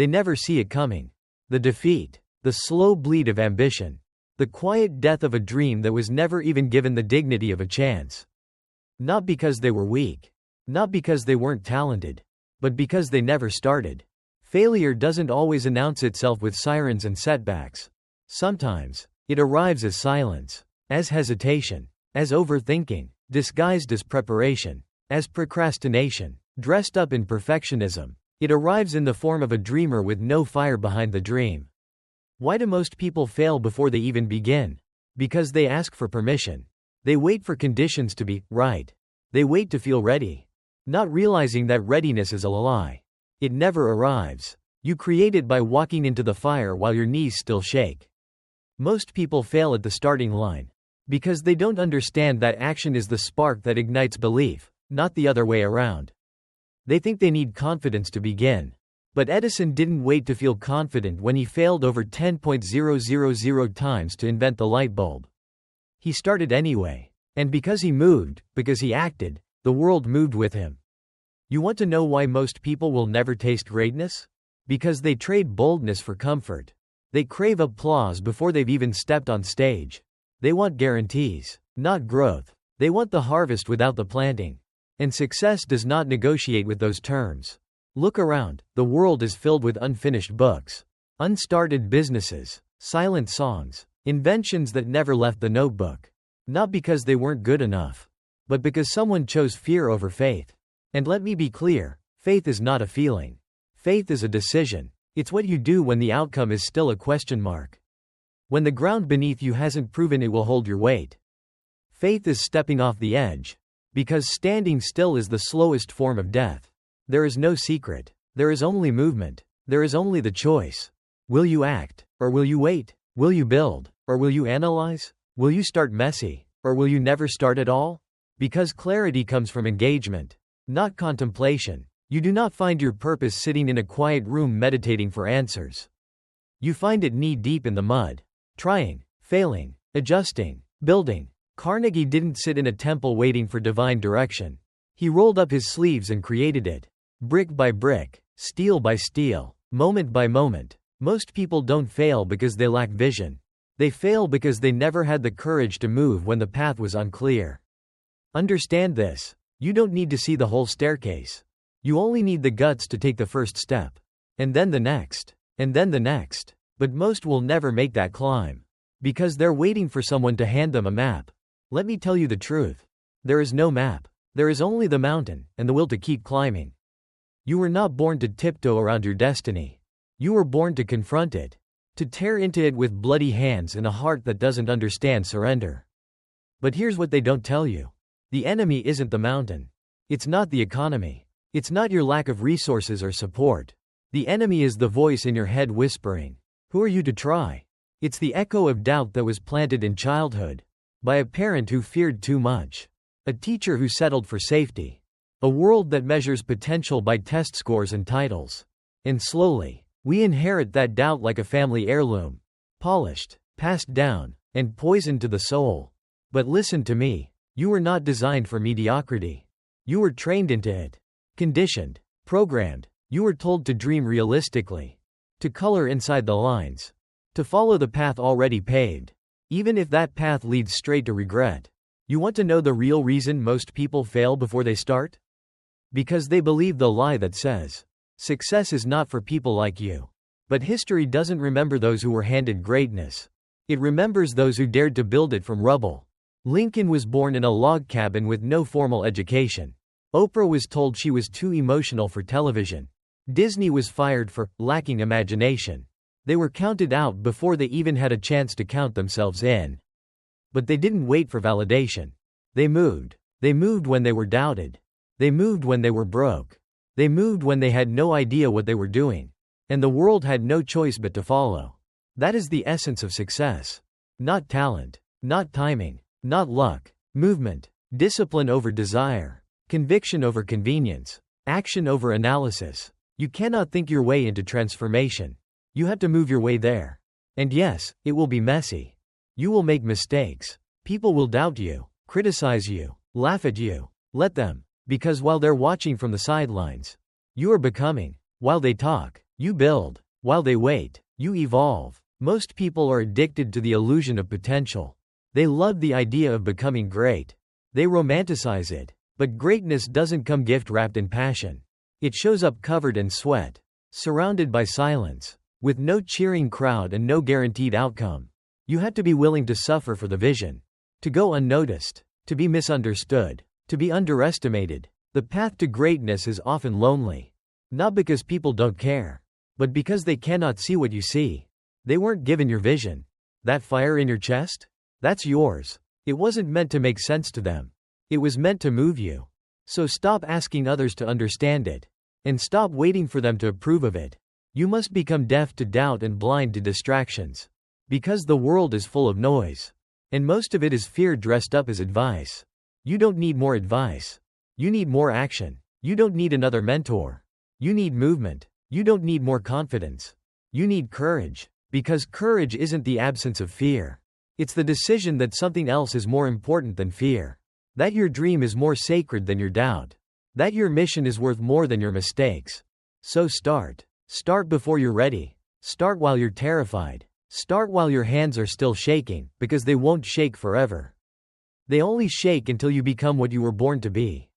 They never see it coming. The defeat. The slow bleed of ambition. The quiet death of a dream that was never even given the dignity of a chance. Not because they were weak. Not because they weren't talented. But because they never started. Failure doesn't always announce itself with sirens and setbacks. Sometimes, it arrives as silence, as hesitation, as overthinking, disguised as preparation, as procrastination, dressed up in perfectionism. It arrives in the form of a dreamer with no fire behind the dream. Why do most people fail before they even begin? Because they ask for permission. They wait for conditions to be right. They wait to feel ready. Not realizing that readiness is a lie. It never arrives. You create it by walking into the fire while your knees still shake. Most people fail at the starting line. Because they don't understand that action is the spark that ignites belief, not the other way around. They think they need confidence to begin. But Edison didn't wait to feel confident when he failed over 10,000 times to invent the light bulb. He started anyway. And because he moved, because he acted, the world moved with him. You want to know why most people will never taste greatness? Because they trade boldness for comfort. They crave applause before they've even stepped on stage. They want guarantees, not growth. They want the harvest without the planting. And success does not negotiate with those terms. Look around, the world is filled with unfinished books, unstarted businesses, silent songs, inventions that never left the notebook. Not because they weren't good enough, but because someone chose fear over faith. And let me be clear, faith is not a feeling. Faith is a decision. It's what you do when the outcome is still a question mark. When the ground beneath you hasn't proven it will hold your weight. Faith is stepping off the edge. Because standing still is the slowest form of death. There is no secret. There is only movement. There is only the choice. Will you act, or will you wait? Will you build, or will you analyze? Will you start messy, or will you never start at all? Because clarity comes from engagement, not contemplation. You do not find your purpose sitting in a quiet room meditating for answers. You find it knee-deep in the mud. Trying, failing, adjusting, building. Carnegie didn't sit in a temple waiting for divine direction. He rolled up his sleeves and created it. Brick by brick, steel by steel, moment by moment. Most people don't fail because they lack vision. They fail because they never had the courage to move when the path was unclear. Understand this. You don't need to see the whole staircase. You only need the guts to take the first step. And then the next. And then the next. But most will never make that climb. Because they're waiting for someone to hand them a map. Let me tell you the truth. There is no map. There is only the mountain, and the will to keep climbing. You were not born to tiptoe around your destiny. You were born to confront it. To tear into it with bloody hands and a heart that doesn't understand surrender. But here's what they don't tell you. The enemy isn't the mountain. It's not the economy. It's not your lack of resources or support. The enemy is the voice in your head whispering, "Who are you to try?" It's the echo of doubt that was planted in childhood. By a parent who feared too much. A teacher who settled for safety. A world that measures potential by test scores and titles. And slowly, we inherit that doubt like a family heirloom. Polished, passed down, and poisoned to the soul. But listen to me. You were not designed for mediocrity. You were trained into it. Conditioned. Programmed. You were told to dream realistically. To color inside the lines. To follow the path already paved. Even if that path leads straight to regret. You want to know the real reason most people fail before they start? Because they believe the lie that says, success is not for people like you. But history doesn't remember those who were handed greatness. It remembers those who dared to build it from rubble. Lincoln was born in a log cabin with no formal education. Oprah was told she was too emotional for television. Disney was fired for lacking imagination. They were counted out before they even had a chance to count themselves in. But they didn't wait for validation. They moved. They moved when they were doubted. They moved when they were broke. They moved when they had no idea what they were doing. And the world had no choice but to follow. That is the essence of success. Not talent. Not timing. Not luck. Movement. Discipline over desire. Conviction over convenience. Action over analysis. You cannot think your way into transformation. You have to move your way there. And yes, it will be messy. You will make mistakes. People will doubt you, criticize you, laugh at you. Let them. Because while they're watching from the sidelines, you are becoming. While they talk, You build. While they wait, you evolve. Most people are addicted to the illusion of potential. They love the idea of becoming great. They romanticize it. But greatness doesn't come gift-wrapped in passion. It shows up covered in sweat, surrounded by silence, with no cheering crowd and no guaranteed outcome. You have to be willing to suffer for the vision, to go unnoticed, to be misunderstood, to be underestimated. The path to greatness is often lonely. Not because people don't care, but because they cannot see what you see. They weren't given your vision. That fire in your chest? That's yours. It wasn't meant to make sense to them. It was meant to move you. So stop asking others to understand it. And stop waiting for them to approve of it. You must become deaf to doubt and blind to distractions. Because the world is full of noise. And most of it is fear dressed up as advice. You don't need more advice. You need more action. You don't need another mentor. You need movement. You don't need more confidence. You need courage. Because courage isn't the absence of fear. It's the decision that something else is more important than fear. That your dream is more sacred than your doubt. That your mission is worth more than your mistakes. So start. Start before you're ready. Start while you're terrified. Start while your hands are still shaking, because they won't shake forever. They only shake until you become what you were born to be.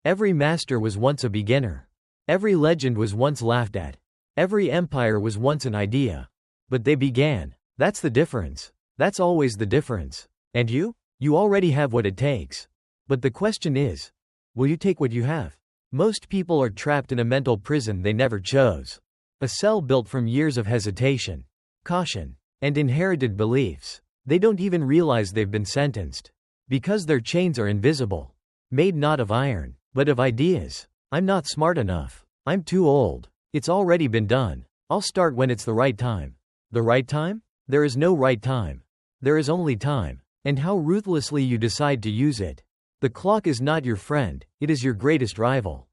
Every master was once a beginner. Every legend was once laughed at. Every empire was once an idea. But they began. That's the difference. That's always the difference. And you? You already have what it takes. But the question is, will you take what you have? Most people are trapped in a mental prison they never chose. A cell built from years of hesitation, caution, and inherited beliefs. They don't even realize they've been sentenced. Because their chains are invisible. Made not of iron, but of ideas. I'm not smart enough. I'm too old. It's already been done. I'll start when it's the right time. The right time? There is no right time. There is only time. And how ruthlessly you decide to use it. The clock is not your friend, it is your greatest rival.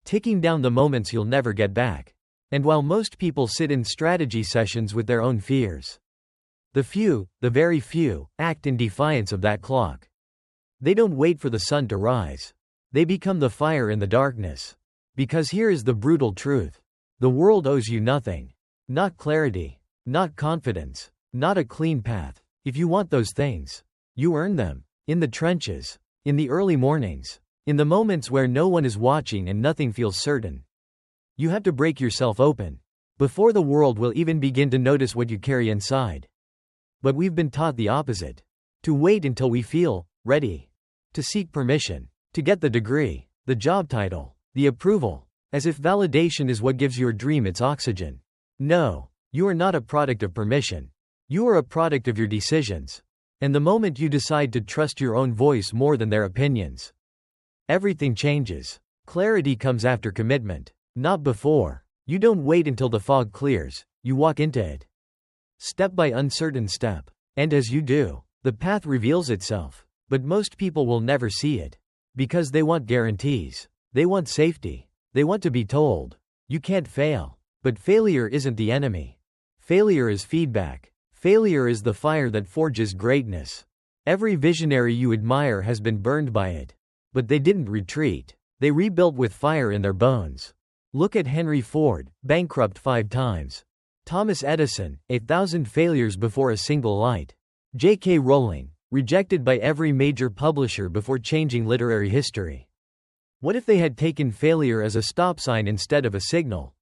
Ticking down the moments you'll never get back. And while most people sit in strategy sessions with their own fears, the few, the very few, act in defiance of that clock. They don't wait for the sun to rise. They become the fire in the darkness. Because here is the brutal truth. The world owes you nothing. Not clarity. Not confidence. Not a clean path. If you want those things, you earn them. In the trenches. In the early mornings. In the moments where no one is watching and nothing feels certain. You have to break yourself open. Before the world will even begin to notice what you carry inside. But we've been taught the opposite. To wait until we feel ready. To seek permission. To get the degree. The job title. The approval. As if validation is what gives your dream its oxygen. No. You are not a product of permission. You are a product of your decisions. And the moment you decide to trust your own voice more than their opinions, everything changes. Clarity comes after commitment, not before. You don't wait until the fog clears, you walk into it. Step by uncertain step. And as you do, the path reveals itself. But most people will never see it. Because they want guarantees. They want safety. They want to be told, you can't fail. But failure isn't the enemy. Failure is feedback. Failure is the fire that forges greatness. Every visionary you admire has been burned by it. But they didn't retreat. They rebuilt with fire in their bones. Look at Henry Ford, bankrupt 5 times. Thomas Edison, 1,000 failures before a single light. J.K. Rowling, rejected by every major publisher before changing literary history. What if they had taken failure as a stop sign instead of a signal?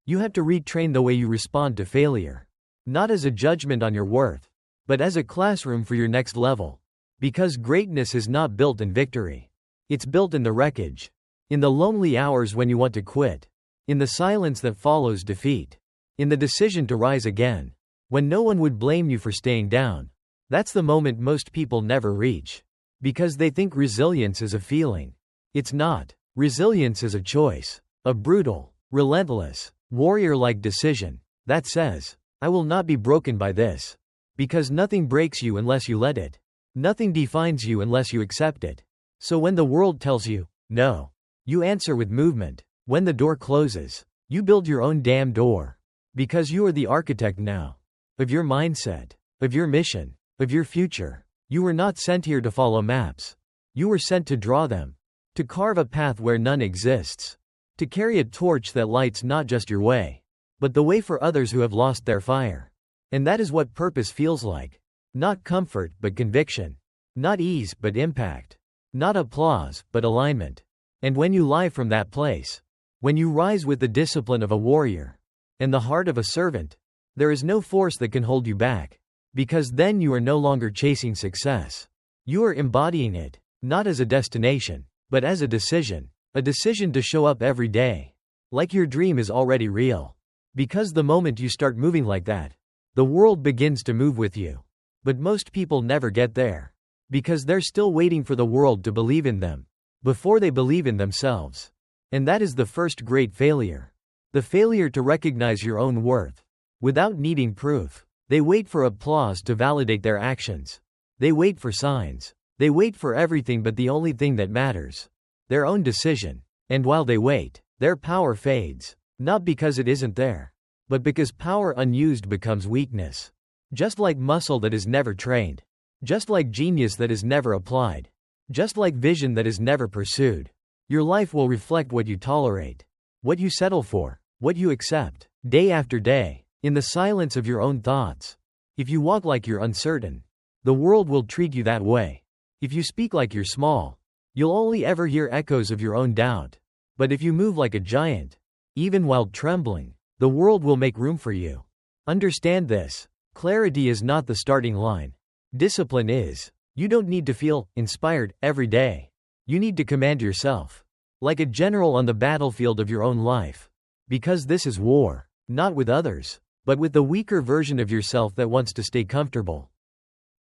You have to retrain the way you respond to failure. Not as a judgment on your worth, but as a classroom for your next level. Because greatness is not built in victory. It's built in the wreckage. In the lonely hours when you want to quit. In the silence that follows defeat. In the decision to rise again. When no one would blame you for staying down. That's the moment most people never reach. Because they think resilience is a feeling. It's not. Resilience is a choice. A brutal, relentless, warrior-like decision that says, I will not be broken by this. Because nothing breaks you unless you let it. Nothing defines you unless you accept it. So when the world tells you, no, you answer with movement. When the door closes, you build your own damn door. Because you are the architect now. Of your mindset. Of your mission. Of your future. You were not sent here to follow maps. You were sent to draw them. To carve a path where none exists. To carry a torch that lights not just your way, but the way for others who have lost their fire. And that is what purpose feels like. Not comfort, but conviction. Not ease, but impact. Not applause, but alignment. And when you live from that place, when you rise with the discipline of a warrior and the heart of a servant, there is no force that can hold you back. Because then you are no longer chasing success. You are embodying it, not as a destination, but as a decision. A decision to show up every day, like your dream is already real. Because the moment you start moving like that, the world begins to move with you. But most people never get there. Because they're still waiting for the world to believe in them, before they believe in themselves. And that is the first great failure. The failure to recognize your own worth. Without needing proof. They wait for applause to validate their actions. They wait for signs. They wait for everything but the only thing that matters. Their own decision. And while they wait, their power fades. Not because it isn't there, but because power unused becomes weakness. Just like muscle that is never trained. Just like genius that is never applied. Just like vision that is never pursued. Your life will reflect what you tolerate. What you settle for. What you accept. Day after day. In the silence of your own thoughts. If you walk like you're uncertain, the world will treat you that way. If you speak like you're small, you'll only ever hear echoes of your own doubt. But if you move like a giant, even while trembling, the world will make room for you. Understand this. Clarity is not the starting line. Discipline is. You don't need to feel inspired every day. You need to command yourself. Like a general on the battlefield of your own life. Because this is war, not with others, but with the weaker version of yourself that wants to stay comfortable.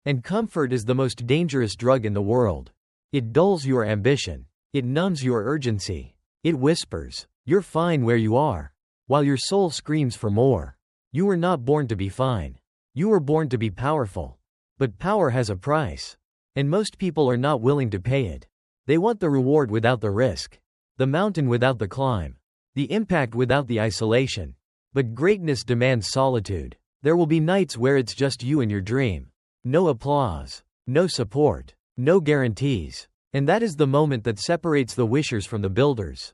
And comfort is the most dangerous drug in the world. It dulls your ambition. It numbs your urgency. It whispers, "You're fine where you are," while your soul screams for more. You were not born to be fine. You were born to be powerful. But power has a price. And most people are not willing to pay it. They want the reward without the risk. The mountain without the climb. The impact without the isolation. But greatness demands solitude. There will be nights where it's just you and your dream. No applause. No support. No guarantees. And that is the moment that separates the wishers from the builders.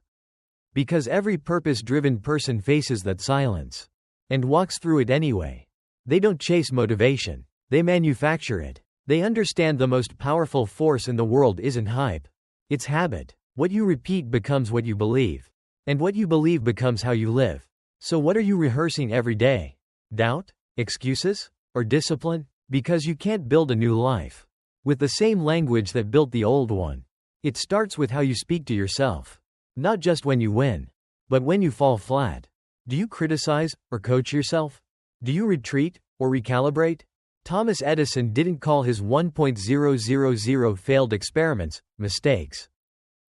Because every purpose-driven person faces that silence. And walks through it anyway. They don't chase motivation. They manufacture it. They understand the most powerful force in the world isn't hype. It's habit. What you repeat becomes what you believe. And what you believe becomes how you live. So what are you rehearsing every day? Doubt? Excuses? Or discipline? Because you can't build a new life with the same language that built the old one. It starts with how you speak to yourself. Not just when you win, but when you fall flat. Do you criticize or coach yourself? Do you retreat or recalibrate? Thomas Edison didn't call his 1.000 failed experiments mistakes.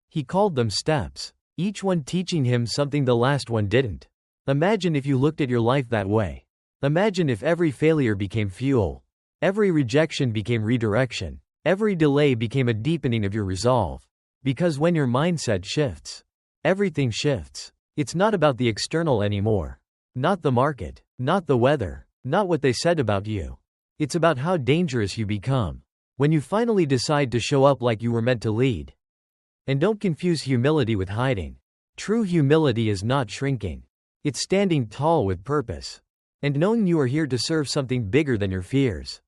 He called them steps, each one teaching him something the last one didn't. Imagine if you looked at your life that way. Imagine if every failure became fuel. Every rejection became redirection. Every delay became a deepening of your resolve. Because when your mindset shifts, everything shifts. It's not about the external anymore. Not the market. Not the weather. Not what they said about you. It's about how dangerous you become when you finally decide to show up like you were meant to lead. And don't confuse humility with hiding. True humility is not shrinking. It's standing tall with purpose. And knowing you are here to serve something bigger than your fears.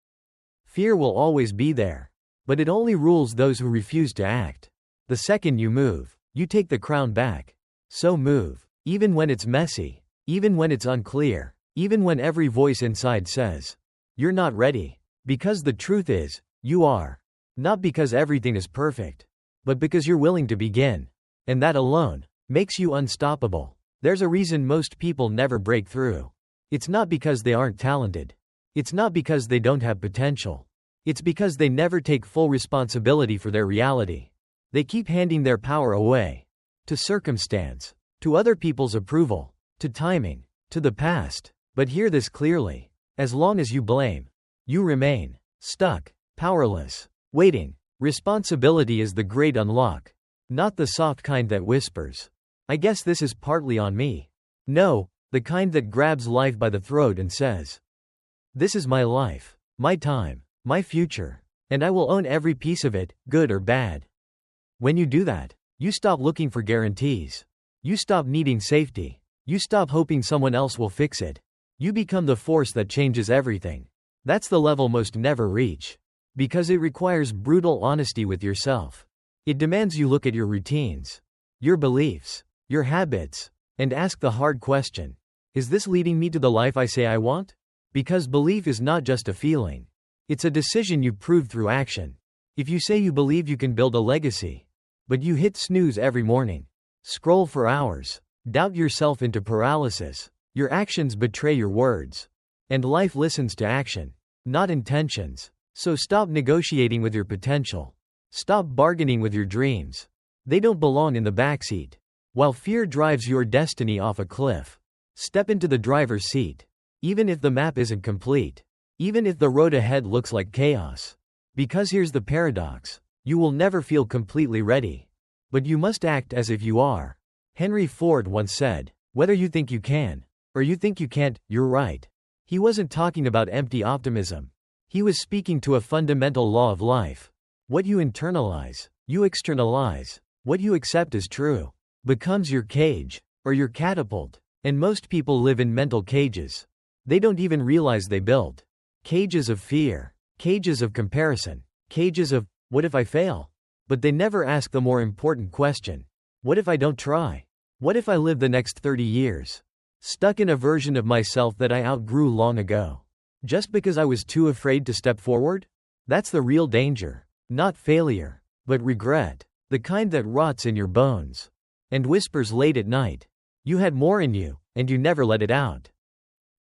Fear will always be there. But it only rules those who refuse to act. The second you move, you take the crown back. So move. Even when it's messy. Even when it's unclear. Even when every voice inside says, "You're not ready." Because the truth is, you are. Not because everything is perfect. But because you're willing to begin. And that alone makes you unstoppable. There's a reason most people never break through. It's not because they aren't talented. It's not because they don't have potential. It's because they never take full responsibility for their reality. They keep handing their power away. To circumstance. To other people's approval. To timing. To the past. But hear this clearly. As long as you blame, you remain stuck, powerless, waiting. Responsibility is the great unlock. Not the soft kind that whispers, "I guess this is partly on me." No, the kind that grabs life by the throat and says, "This is my life, my time, my future, and I will own every piece of it, good or bad." When you do that, you stop looking for guarantees. You stop needing safety. You stop hoping someone else will fix it. You become the force that changes everything. That's the level most never reach. Because it requires brutal honesty with yourself. It demands you look at your routines, your beliefs, your habits, and ask the hard question. Is this leading me to the life I say I want? Because belief is not just a feeling. It's a decision you prove through action. If you say you believe you can build a legacy, but you hit snooze every morning, scroll for hours, doubt yourself into paralysis, your actions betray your words. And life listens to action, not intentions. So stop negotiating with your potential. Stop bargaining with your dreams. They don't belong in the backseat. While fear drives your destiny off a cliff, step into the driver's seat. Even if the map isn't complete. Even if the road ahead looks like chaos. Because here's the paradox. You will never feel completely ready. But you must act as if you are. Henry Ford once said, "Whether you think you can, or you think you can't, you're right." He wasn't talking about empty optimism. He was speaking to a fundamental law of life. What you internalize, you externalize. What you accept as true becomes your cage, or your catapult. And most people live in mental cages. They don't even realize they built. Cages of fear, cages of comparison, cages of, what if I fail? But they never ask the more important question. What if I don't try? What if I live the next 30 years? Stuck in a version of myself that I outgrew long ago. Just because I was too afraid to step forward? That's the real danger. Not failure, but regret. The kind that rots in your bones and whispers late at night. You had more in you, and you never let it out.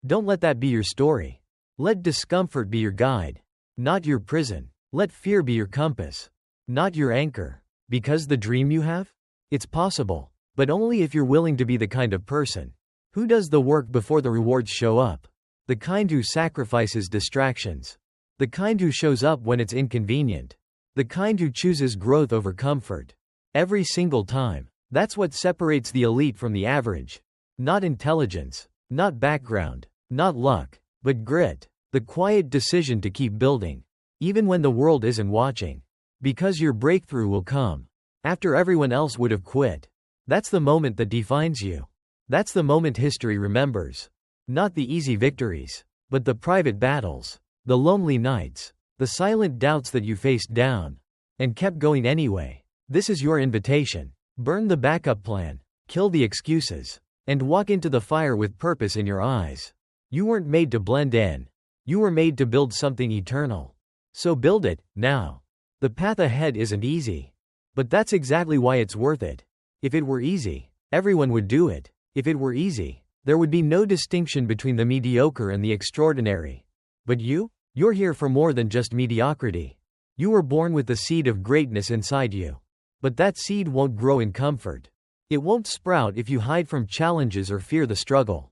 Don't let that be your story. Let discomfort be your guide, not your prison. Let fear be your compass, not your anchor. Because the dream you have? It's possible, but only if you're willing to be the kind of person who does the work before the rewards show up. The kind who sacrifices distractions. The kind who shows up when it's inconvenient. The kind who chooses growth over comfort. Every single time. That's what separates the elite from the average. Not intelligence, not background, not luck, but grit. The quiet decision to keep building, even when the world isn't watching. Because your breakthrough will come after everyone else would have quit. That's the moment that defines you. That's the moment history remembers. Not the easy victories, but the private battles, the lonely nights, the silent doubts that you faced down and kept going anyway. This is your invitation. Burn the backup plan, kill the excuses, and walk into the fire with purpose in your eyes. You weren't made to blend in. You were made to build something eternal. So build it, now. The path ahead isn't easy. But that's exactly why it's worth it. If it were easy, everyone would do it. If it were easy, there would be no distinction between the mediocre and the extraordinary. But you're here for more than just mediocrity. You were born with the seed of greatness inside you. But that seed won't grow in comfort. It won't sprout if you hide from challenges or fear the struggle.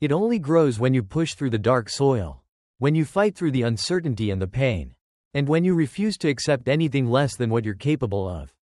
It only grows when you push through the dark soil. When you fight through the uncertainty and the pain. And when you refuse to accept anything less than what you're capable of.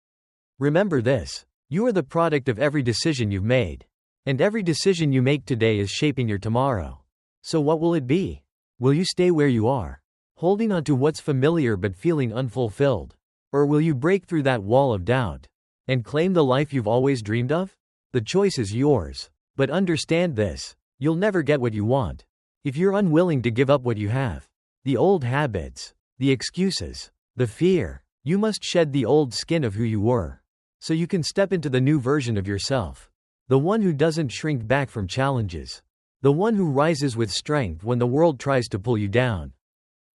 Remember this. You are the product of every decision you've made. And every decision you make today is shaping your tomorrow. So what will it be? Will you stay where you are, holding on to what's familiar but feeling unfulfilled? Or will you break through that wall of doubt and claim the life you've always dreamed of? The choice is yours. But understand this. You'll never get what you want if you're unwilling to give up what you have. The old habits, the excuses, the fear. You must shed the old skin of who you were, so you can step into the new version of yourself. The one who doesn't shrink back from challenges. The one who rises with strength when the world tries to pull you down.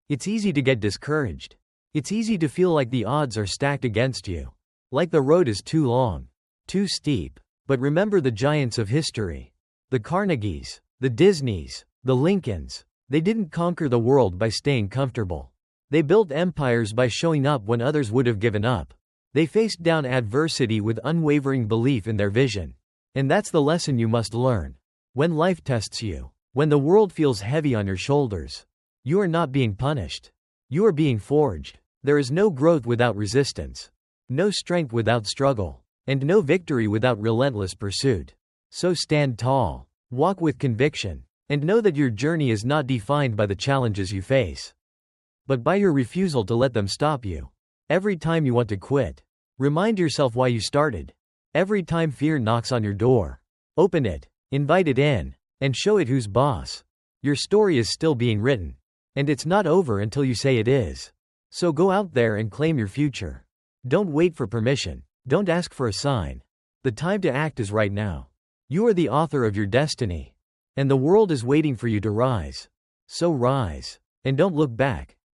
It's easy to get discouraged. It's easy to feel like the odds are stacked against you. Like the road is too long, too steep. But remember the giants of history. The Carnegies, the Disneys, the Lincolns. They didn't conquer the world by staying comfortable. They built empires by showing up when others would have given up. They faced down adversity with unwavering belief in their vision. And that's the lesson you must learn. When life tests you, when the world feels heavy on your shoulders, you are not being punished. You are being forged. There is no growth without resistance, no strength without struggle, and no victory without relentless pursuit. So stand tall, walk with conviction, and know that your journey is not defined by the challenges you face, but by your refusal to let them stop you. Every time you want to quit, remind yourself why you started. Every time fear knocks on your door, open it. Invite it in. And show it who's boss. Your story is still being written. And it's not over until you say it is. So go out there and claim your future. Don't wait for permission. Don't ask for a sign. The time to act is right now. You are the author of your destiny. And the world is waiting for you to rise. So rise. And don't look back.